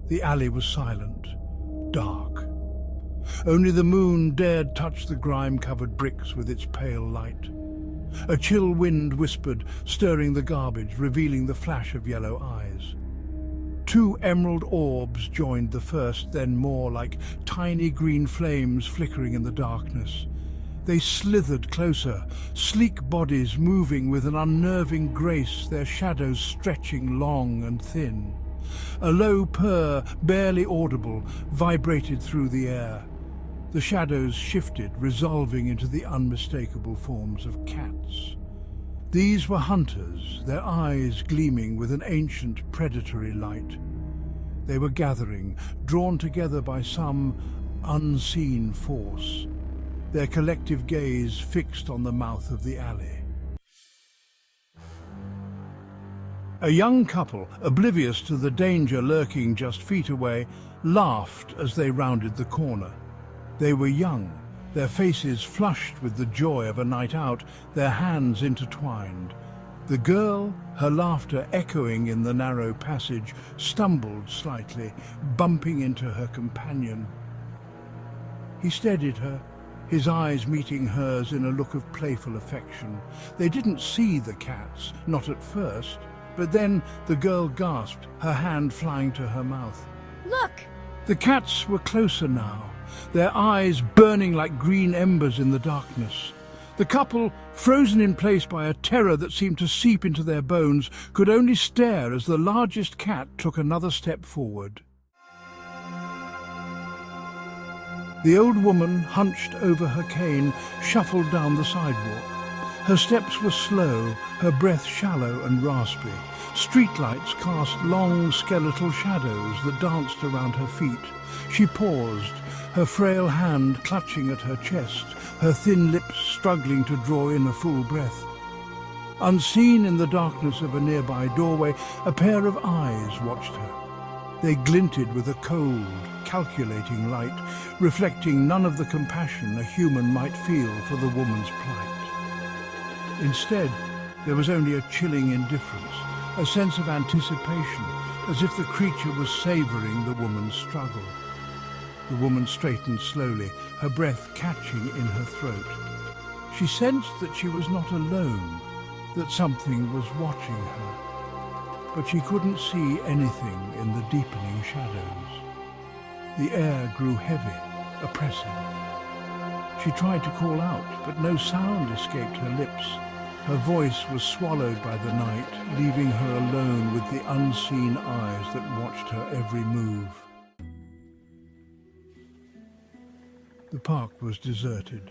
The alley was silent, dark. Only the moon dared touch the grime-covered bricks with its pale light. A chill wind whispered, stirring the garbage, revealing the flash of yellow eyes. Two emerald orbs joined the first, then more, like tiny green flames flickering in the darkness. They slithered closer, sleek bodies moving with an unnerving grace, their shadows stretching long and thin. A low purr, barely audible, vibrated through the air. The shadows shifted, resolving into the unmistakable forms of cats. These were hunters, their eyes gleaming with an ancient predatory light. They were gathering, drawn together by some unseen force, their collective gaze fixed on the mouth of the alley. A young couple, oblivious to the danger lurking just feet away, laughed as they rounded the corner. They were young, their faces flushed with the joy of a night out, their hands intertwined. The girl, her laughter echoing in the narrow passage, stumbled slightly, bumping into her companion. He steadied her, his eyes meeting hers in a look of playful affection. They didn't see the cats, not at first, but then the girl gasped, her hand flying to her mouth. Look! The cats were closer now, their eyes burning like green embers in the darkness. The couple, frozen in place by a terror that seemed to seep into their bones, could only stare as the largest cat took another step forward. The old woman, hunched over her cane, shuffled down the sidewalk. Her steps were slow, her breath shallow and raspy. Streetlights cast long skeletal shadows that danced around her feet. She paused, her frail hand clutching at her chest, her thin lips struggling to draw in a full breath. Unseen in the darkness of a nearby doorway, a pair of eyes watched her. They glinted with a cold, calculating light, reflecting none of the compassion a human might feel for the woman's plight. Instead, there was only a chilling indifference, a sense of anticipation, as if the creature was savoring the woman's struggle. The woman straightened slowly, her breath catching in her throat. She sensed that she was not alone, that something was watching her. But she couldn't see anything in the deepening shadows. The air grew heavy, oppressive. She tried to call out, but no sound escaped her lips. Her voice was swallowed by the night, leaving her alone with the unseen eyes that watched her every move. The park was deserted,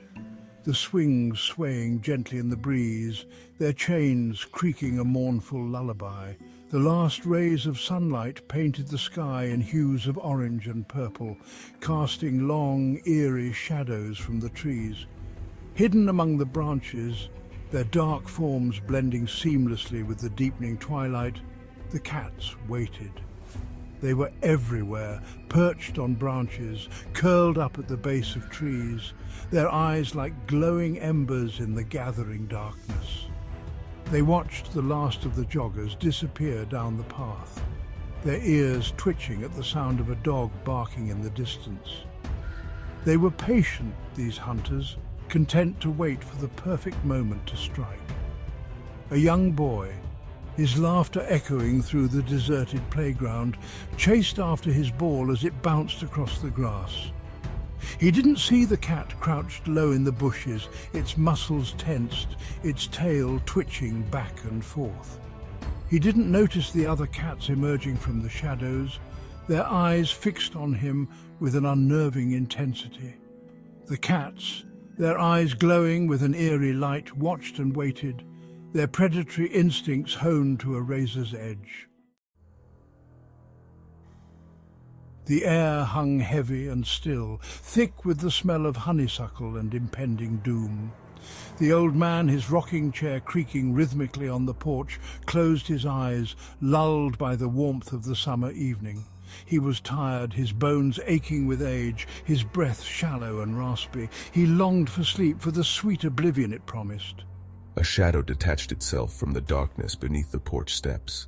the swings swaying gently in the breeze, their chains creaking a mournful lullaby. The last rays of sunlight painted the sky in hues of orange and purple, casting long, eerie shadows from the trees. Hidden among the branches, their dark forms blending seamlessly with the deepening twilight, the cats waited. They were everywhere, perched on branches, curled up at the base of trees, their eyes like glowing embers in the gathering darkness. They watched the last of the joggers disappear down the path, their ears twitching at the sound of a dog barking in the distance. They were patient, these hunters, content to wait for the perfect moment to strike. A young boy, his laughter echoing through the deserted playground, chased after his ball as it bounced across the grass. He didn't see the cat crouched low in the bushes, its muscles tensed, its tail twitching back and forth. He didn't notice the other cats emerging from the shadows, their eyes fixed on him with an unnerving intensity. The cats, their eyes glowing with an eerie light, watched and waited, their predatory instincts honed to a razor's edge. The air hung heavy and still, thick with the smell of honeysuckle and impending doom. The old man, his rocking chair creaking rhythmically on the porch, closed his eyes, lulled by the warmth of the summer evening. He was tired, his bones aching with age, his breath shallow and raspy. He longed for sleep, for the sweet oblivion it promised. A shadow detached itself from the darkness beneath the porch steps.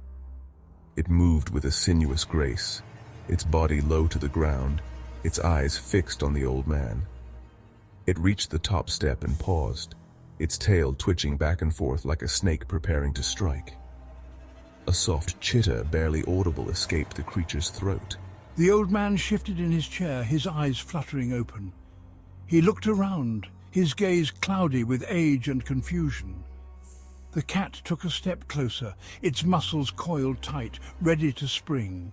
It moved with a sinuous grace, its body low to the ground, its eyes fixed on the old man. It reached the top step and paused, its tail twitching back and forth like a snake preparing to strike. A soft chitter, barely audible, escaped the creature's throat. The old man shifted in his chair, his eyes fluttering open. He looked around, his gaze cloudy with age and confusion. The cat took a step closer, its muscles coiled tight, ready to spring.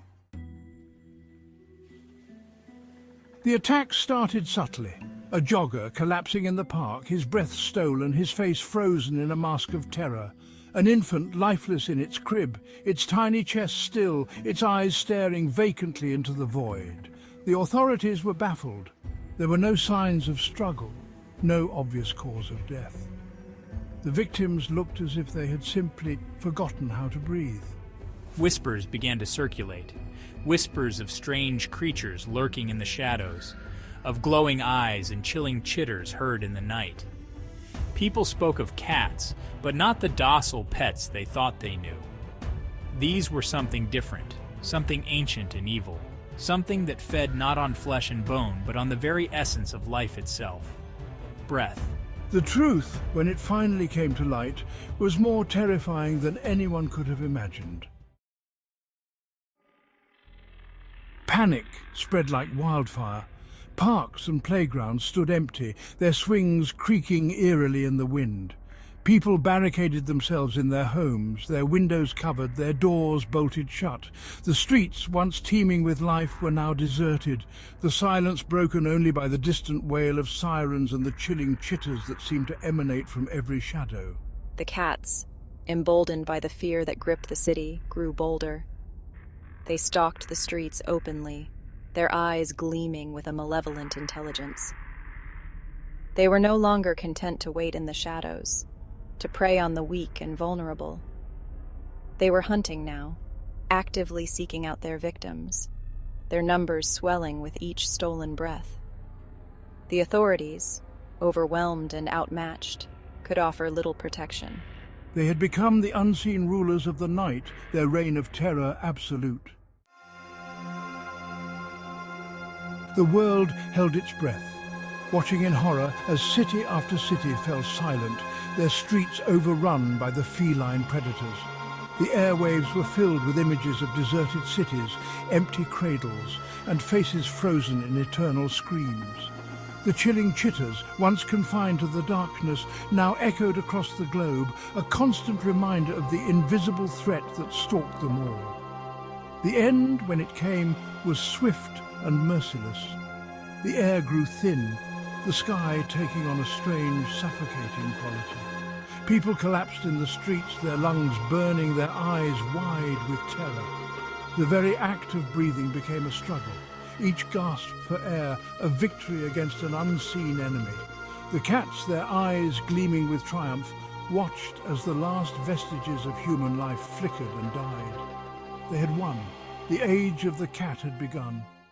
The attack started subtly. A jogger collapsing in the park, his breath stolen, his face frozen in a mask of terror. An infant lifeless in its crib, its tiny chest still, its eyes staring vacantly into the void. The authorities were baffled. There were no signs of struggle, no obvious cause of death. The victims looked as if they had simply forgotten how to breathe. Whispers began to circulate, whispers of strange creatures lurking in the shadows, of glowing eyes and chilling chitters heard in the night. People spoke of cats, but not the docile pets they thought they knew. These were something different, something ancient and evil, something that fed not on flesh and bone, but on the very essence of life itself: breath. The truth, when it finally came to light, was more terrifying than anyone could have imagined. Panic spread like wildfire. Parks and playgrounds stood empty, their swings creaking eerily in the wind. People barricaded themselves in their homes, their windows covered, their doors bolted shut. The streets, once teeming with life, were now deserted, the silence broken only by the distant wail of sirens and the chilling chitters that seemed to emanate from every shadow. The cats, emboldened by the fear that gripped the city, grew bolder. They stalked the streets openly, their eyes gleaming with a malevolent intelligence. They were no longer content to wait in the shadows, to prey on the weak and vulnerable. They were hunting now, actively seeking out their victims, their numbers swelling with each stolen breath. The authorities, overwhelmed and outmatched, could offer little protection. They had become the unseen rulers of the night, their reign of terror absolute. The world held its breath, watching in horror as city after city fell silent, their streets overrun by the feline predators. The airwaves were filled with images of deserted cities, empty cradles, and faces frozen in eternal screams. The chilling chitters, once confined to the darkness, now echoed across the globe, a constant reminder of the invisible threat that stalked them all. The end, when it came, was swift and merciless. The air grew thin, the sky taking on a strange, suffocating quality. People collapsed in the streets, their lungs burning, their eyes wide with terror. The very act of breathing became a struggle, each gasp for air a victory against an unseen enemy. The cats, their eyes gleaming with triumph, watched as the last vestiges of human life flickered and died. They had won. The age of the cat had begun.